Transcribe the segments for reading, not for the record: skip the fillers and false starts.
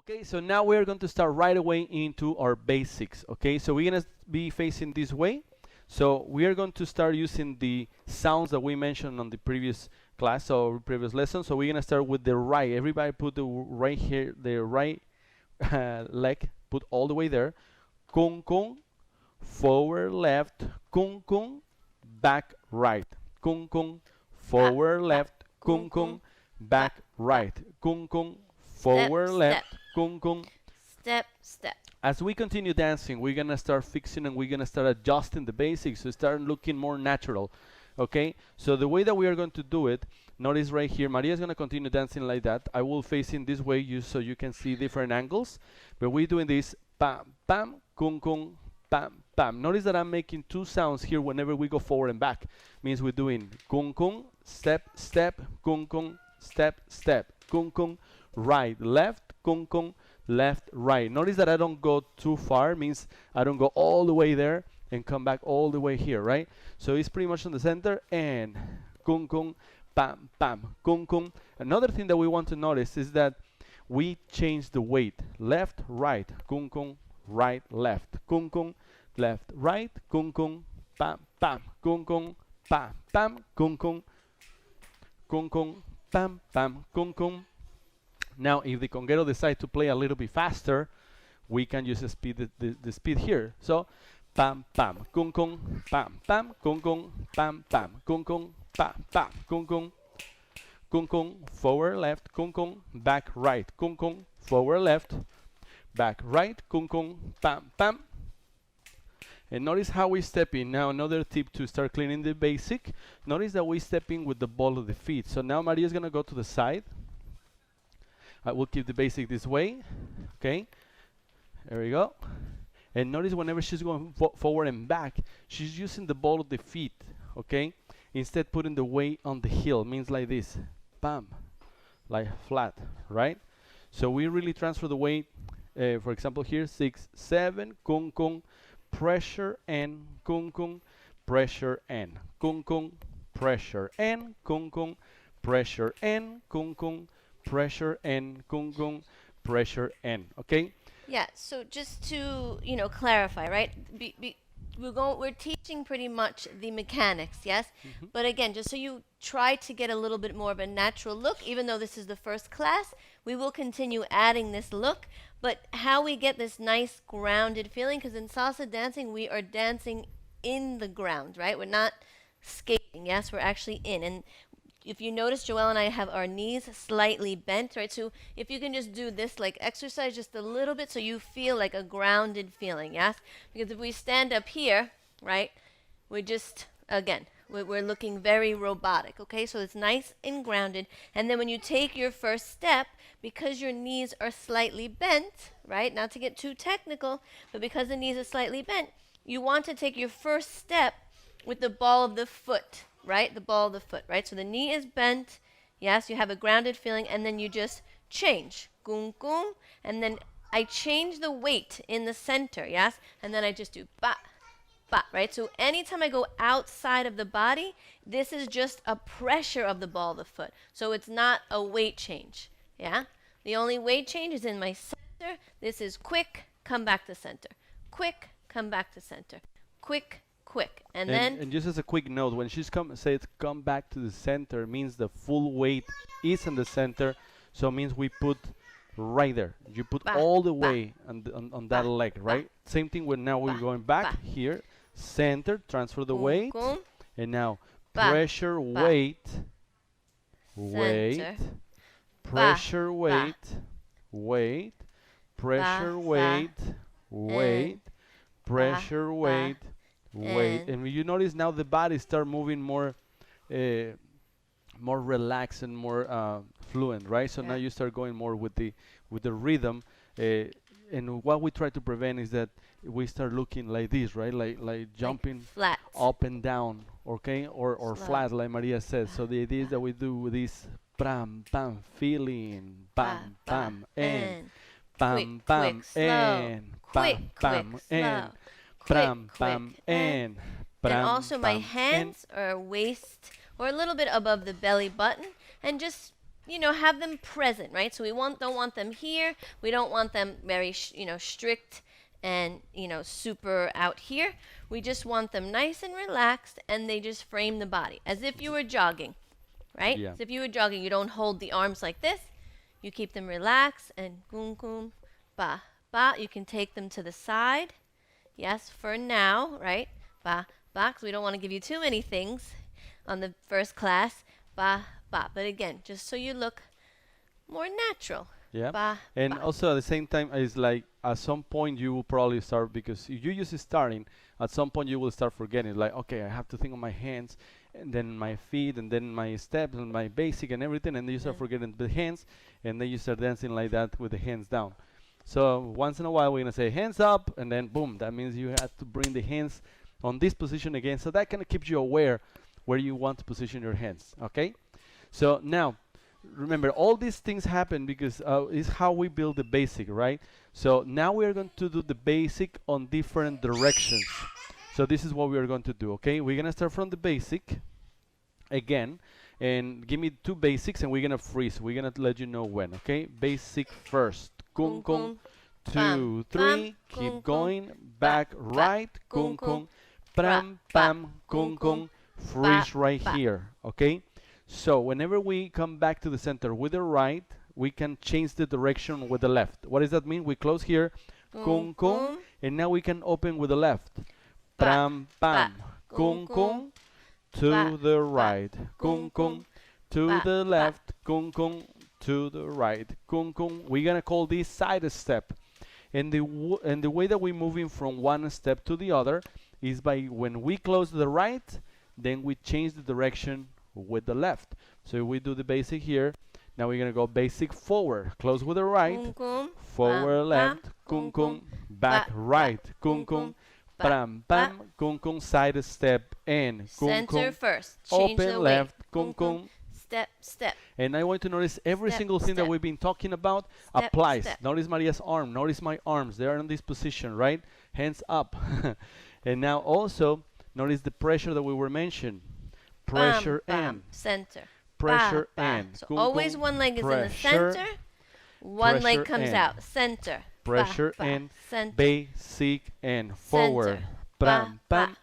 Okay, so now we're going to start right away into our basics. Okay, so we're going to be facing this way. So we are going to start using the sounds that we mentioned on the previous class or previous lesson. So we're going to start with the right. Everybody put the right here, the right leg, put all the way there. Kung kung, forward left, kung kung, back right. Kung kung, forward left, kung kung, back right. Kung kung, forward left, kung kung. Step, step. As we continue dancing, we're gonna start fixing and we're gonna start adjusting the basics to start looking more natural. Okay, so the way that we are going to do it, notice right here, Maria is gonna continue dancing like that. I will face in this way so you can see different angles. But we're doing this pam pam kung kung pam pam. Notice that I'm making two sounds here whenever we go forward and back. Means we're doing kung kung step step kung kung step step kung kung right left kung kung left right. Notice that I don't go too far, means I don't go all the way there and come back all the way here, right? So it's pretty much in the center and kung kung pam pam kung kung. Another thing that we want to notice is that we change the weight. Left, right, kung kung, right, left, kung kung, left, right, kung kung, pam pam kung kung, pam pam kung kung, kung kung, pam pam kung kung. Now, if the conguero decides to play a little bit faster, we can use the speed here. So, pam pam kung kung, pam pam kung kung, pam pam kung kung, pam pam kung kung, kung kung, forward left, kung kung, back right, kung kung, forward left, back right, kung kung, pam pam. And notice how we step in. Now another tip to start cleaning the basic. Notice that we step in with the ball of the feet. So now Maria is gonna go to the side. I will keep the basic this way. Okay, there we go. And notice whenever she's going forward and back, she's using the ball of the feet. Okay, instead putting the weight on the heel, means like this, bam, like flat, right? So we really transfer the weight. For example, here 6, 7, kung kung, pressure and kung kung, pressure and kung kung, pressure and kung kung, pressure and kung kung, pressure and kung kung, pressure and. Okay. Yeah, so just to, clarify, right? We're teaching pretty much the mechanics, yes? But again, just so you try to get a little bit more of a natural look, even though this is the first class, we will continue adding this look. But how we get this nice grounded feeling, because in salsa dancing, we are dancing in the ground, right? We're not skating, yes? We're actually in. And if you notice, Joelle and I have our knees slightly bent, right? So if you can just do this like exercise just a little bit so you feel like a grounded feeling, yes? Because if we stand up here, right, we're just, again, we're looking very robotic, okay? So it's nice and grounded. And then when you take your first step, because your knees are slightly bent, right, not to get too technical, but because the knees are slightly bent, you want to take your first step with the ball of the foot, right? The ball of the foot, right? So the knee is bent. Yes, you have a grounded feeling, and then you just change. Gung gung. And then I change the weight in the center, yes? And then I just do ba, ba, right? So anytime I go outside of the body, this is just a pressure of the ball of the foot. So it's not a weight change, yeah? The only weight change is in my center. This is quick, come back to center. Quick, come back to center. Quick, quick, and then just as a quick note, when she's says come back to the center, means the full weight is in the center, so it means we put right there. You put all the way on that leg, right? Same thing when now we're going back here, center, transfer the weight, and now pressure, weight, weight, pressure, weight, weight, pressure, weight, weight, pressure, weight, weight. And you notice now the body start moving more more relaxed and more fluent, right? So now you start going more with the rhythm, and what we try to prevent is that we start looking like this, right? Like jumping flat up and down, okay, or flat, like Maria said. So the idea is that we do this pam pam feeling, pam pam and pam pam and pam pam and pam pam and. And also my hands are waist or a little bit above the belly button, and just have them present, right? So we don't want them here. We don't want them very, strict and, super out here. We just want them nice and relaxed, and they just frame the body as if you were jogging, right? Yeah. As if you were jogging. You don't hold the arms like this. You keep them relaxed and kum kum ba ba. You can take them to the side. Yes, for now, right? Ba ba, because we don't want to give you too many things on the first class. Ba ba. But again, just so you look more natural. Yeah. Ba And ba. also at the same time, it's like at some point you will probably start, because if you use starting, at some point you will start forgetting. Like, okay, I have to think of my hands, and then my feet, and then my steps, and my basic, and everything, and then you start forgetting the hands, and then you start dancing like that with the hands down. So once in a while, we're gonna say hands up, and then boom, that means you have to bring the hands on this position again. So that kind of keeps you aware where you want to position your hands. Okay. So now, remember, all these things happen because is how we build the basic, right? So now we are going to do the basic on different directions. So this is what we are going to do. Okay. We're gonna start from the basic again, and give me 2 basics, and we're gonna freeze. We're gonna let you know when. Okay. Basic first. Kung kung. 2, 3. Keep going. Back right. Kung kung. Pram pam. Kung kung. Freeze right here. Okay. So whenever we come back to the center with the right, we can change the direction with the left. What does that mean? We close here. Kung kung. And now we can open with the left. Pram pam. Kung kung. To the right. Kung kung. To the left. Kung kung. To the right. Kung kung. We're gonna call this side step. And the way that we're moving from one step to the other is by when we close the right, then we change the direction with the left. So we do the basic here. Now we're gonna go basic forward. Close with the right. Forward left. Kung kung. Back right. Kung kung. Pram pam. Kung kung. Side step and kung Center kung. first. Change the Open weight. left. Kung kung. Step, step. And I want to notice every Step, single thing that step. we've been talking about Step, applies. step. Notice Maria's arm. Notice my arms. They are in this position, right? Hands up. And now also notice the pressure that we were mentioning. Pressure Bam, bam. and Center. pressure Ba, ba. and. So Kung always kung. one leg is in the Pressure, center. One leg pressure comes and. out. Center. Ba, Pressure ba. and Center. basic and forward. Center. Pam Ba, pam. ba.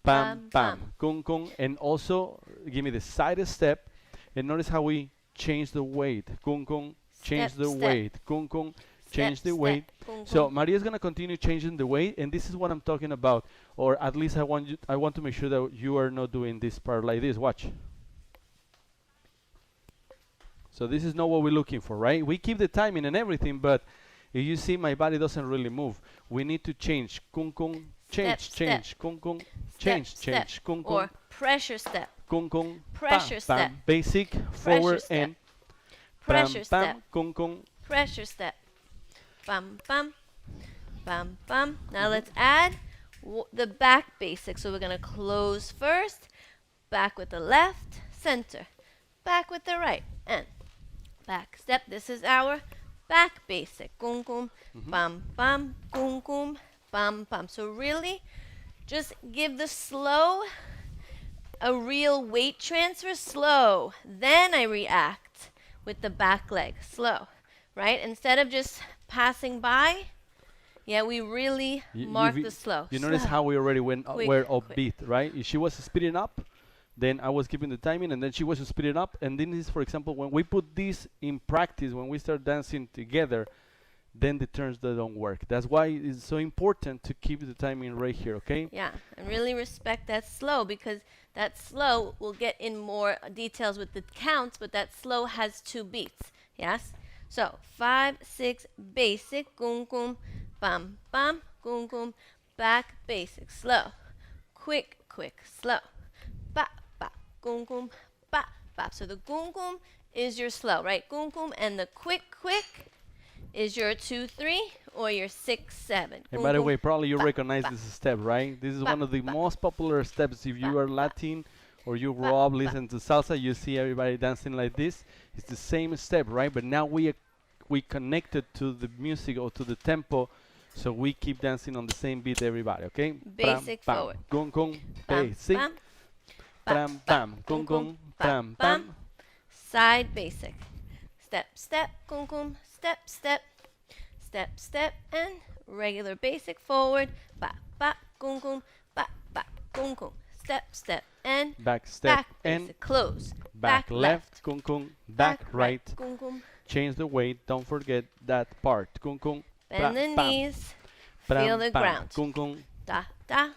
Pam Bam, pam. bam. Kung kung. And also give me the side step. And notice how we change the weight. Kung kung. Change Step, the step. weight. Kung kung. Change Step, the step. weight. Kung, So kung. Maria's gonna continue changing the weight, and this is what I'm talking about. Or at least I want to make sure that you are not doing this part like this. Watch. So this is not what we're looking for, right? We keep the timing and everything, but if you see my body doesn't really move, we need to change. Kung kung. Change, Step, change. step. Kung kung. Step, Change, step. change. Kung kung. Or pressure step. Kung kung. Pressure Bam, bam. step. Basic, forward step. and Pressure bam, step. bam. Kung kung. Pressure step. Bam, bam. Bam, bam. Now let's add the back basic. So we're going to close first. Back with the left. Center. Back with the right. And back step. This is our back basic. Kung kung. Bam, bam. Kung kung. Bam, bam. So really, just give the slow a real weight transfer. Slow. Then I react with the back leg. Slow. Right? Instead of just passing by, yeah, we really mark the slow. You notice Slow. how we already Quick, were quick. upbeat, right? If she was speeding up, then I was keeping the timing, and then she was speeding up. And then this, for example, when we put this in practice, when we start dancing together, then the turns that don't work. That's why it's so important to keep the timing right here, okay? Yeah, and really respect that slow, because that slow, we'll get in more details with the counts, but that slow has 2 beats. Yes? So 5, 6, basic, gung gung, bam bam, gung gung, back basic, slow, quick, quick, slow, ba ba, gung gung, ba ba. So the gung gung is your slow, right? Gung gung, and the quick, quick is your 2, 3, or your 6, 7. And by the way, probably you ba, recognize ba. this step, right? This is Ba, one of the ba. most popular steps. If you Ba, are ba. Latin or you Ba, grow up ba. listening to salsa, you see everybody dancing like this. It's the same step, right? But now we connected to the music or to the tempo, so we keep dancing on the same beat, everybody, okay? Basic Pram, forward. pam, gung, gung, Bam, basic. bam, Pram, pam, gung, gung, pram, pam. side basic. Step, step, kum kum, step, step, step, step, and regular basic forward. Ba, ba, kum kum, ba, ba, kum kum. Step, step, and back step, back and basic. Close. back left, kung kung, back right, kum kum. change the weight, don't forget that part, kung kung, Bend the bam, knees, bam, feel the bam, ground. kung kung, Da, da.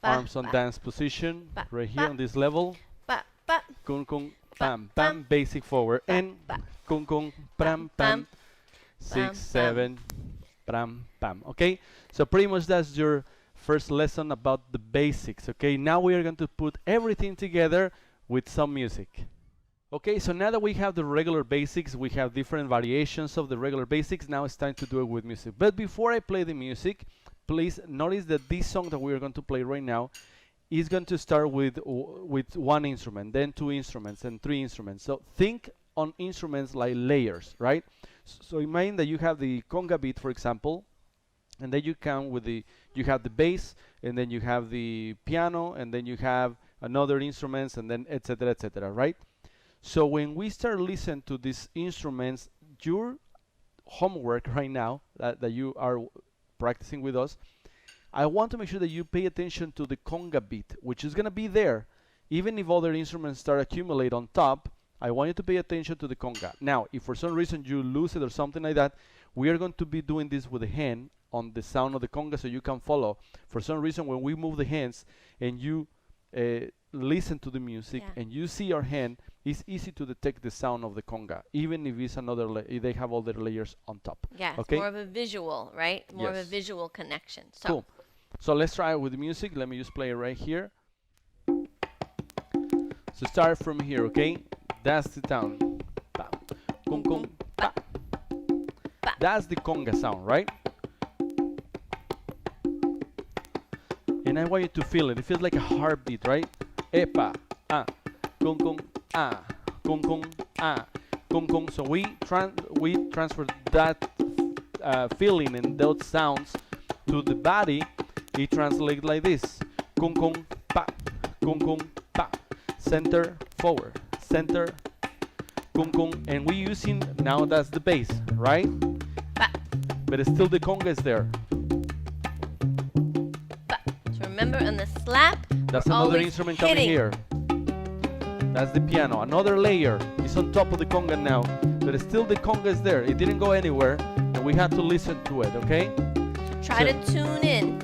Ba, arms on ba, dance position, ba, right here ba. on this level, ba, ba, kung kung, Ba, bam, bam, basic forward, ba, and ba. kung kung, bam, bam, bam, 6, bam. 7, bam, bam, okay? So pretty much that's your first lesson about the basics, okay? Now we are going to put everything together with some music. Okay, so now that we have the regular basics, we have different variations of the regular basics, now it's time to do it with music. But before I play the music, please notice that this song that we're going to play right now is going to start with one instrument, then 2 instruments, and 3 instruments. So think on instruments like layers, right? So imagine that you have the conga beat, for example, and then you come with you have the bass, and then you have the piano, and then you have another instruments, and then etc., right? So when we start listening to these instruments, your homework right now that you are practicing with us, I want to make sure that you pay attention to the conga beat, which is going to be there. Even if other instruments start accumulate on top, I want you to pay attention to the conga. Now, if for some reason you lose it or something like that, we are going to be doing this with the hand on the sound of the conga so you can follow. For some reason, when we move the hands and you listen to the music and you see your hand, it's easy to detect the sound of the conga, even if it's another if they have all the layers on top. Yeah, it's okay? more of a visual, right? More of a Yes. visual connection. So Cool. So let's try it with the music. Let me just play it right here. So start from here, okay? That's the sound. Bam. Kung kung. Ba. That's the conga sound, right? And I want you to feel it. It feels like a heartbeat, right? Epa, ah, kung kung, ah, kung kung, ah, kung kung. So we transfer that feeling and those sounds to the body. It translates like this: kung kung, pa, kung kung, pa. Center, forward, center, kung kung. And we using now that's the bass, right? ba, But it's still the conga is there. ba. So remember on the slap, That's we're another always instrument hitting. coming here. That's the piano. Another layer is on top of the conga now, but still the conga is there. It didn't go anywhere, and we have to listen to it, okay? Try to tune in.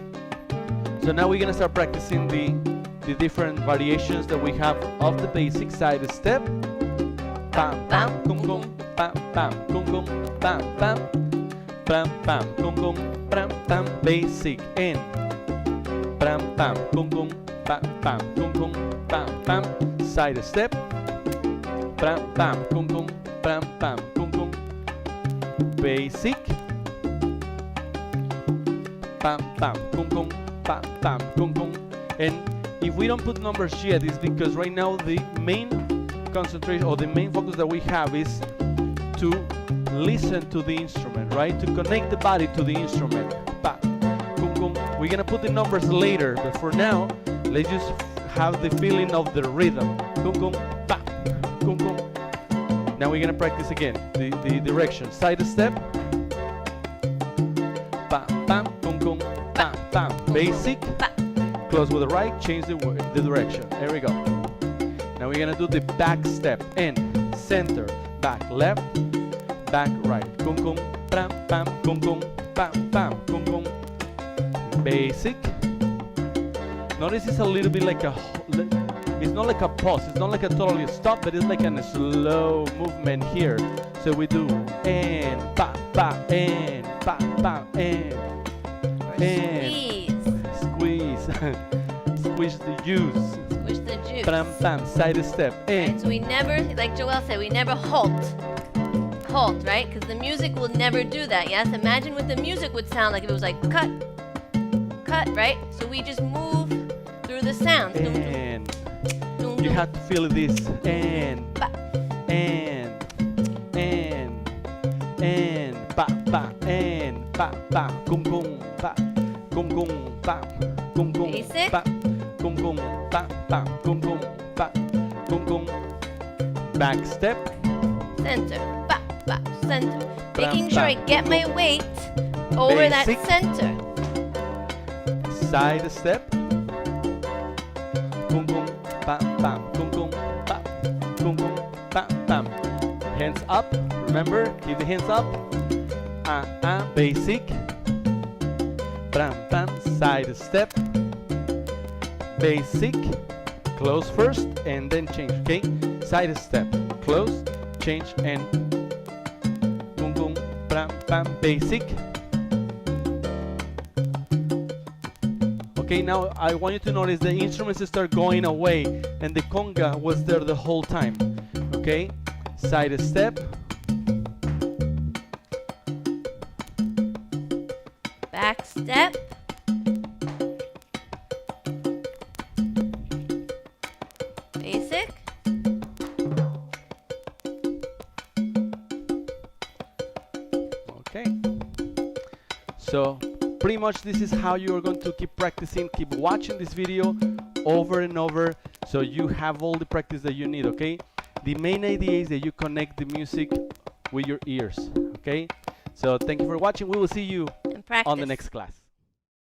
So now we're gonna start practicing the different variations that we have of the basic side step. Bam, bam, kum, kum, bam, bam, kum, kum, bam, bam, bam, bam, kum, kum, bam, bam, basic and bam, bam, kum, kum, bam, bam, kum, kum, bam, bam, side step. Bam, bam, kum, kum, bam, bam, kum, kum, basic. Bam, bam, kum, kum, bam, bam, kum, kum. And if we don't put numbers yet, it's because right now the main concentration or the main focus that we have is to listen to the instrument, right? To connect the body to the instrument. Ba, kum, kum. We're gonna put the numbers later, but for now, let's just have the feeling of the rhythm. Kum, kum, ba, kum, kum. Now we're gonna practice again the direction. Side step. Bam, bam, kum, kum, bam, bam. Basic. Ba. Close with the right, change the direction. There we go. Now we're gonna do the back step. In, center, back left, back right. Kum kum, bam, bam, kum kum, bam, bam, kum kum. Basic. Notice it's a little bit like it's not like a pause, it's not like a totally stop, but it's like a slow movement here. So we do and ba ba and ba ba and squeeze. Squeeze the juice. Squish the juice. Bam, bam, side step. And so we never, like Joel said, we never halt. Halt, right? Because the music will never do that, yes? Imagine what the music would sound like if it was like cut, cut, right? So we just move through the sounds. And you have to feel this. And ba, kum kum, ba, kum kum, ba, kum kum, Basic. ba, kum kum, ba, kum kum, ba, kum kum, back step, center, ba, ba, center. Bram, Making sure I bam, get my boom. weight over that Basic. center. Side step, boom boom, bam bam, boom boom, bam, boom boom, bam bam. Hands up, remember, keep the hands up. Basic, bam bam, side step, basic, close first and then change, okay? Side step, close, change and boom boom, bam bam, basic. Okay, now I want you to notice the instruments start going away and the conga was there the whole time. Okay, side step, Back step. Basic. okay. So pretty much this is how you are going to keep practicing, keep watching this video over and over so you have all the practice that you need, okay? The main idea is that you connect the music with your ears, okay? So thank you for watching. We will see you And practice. on the next class.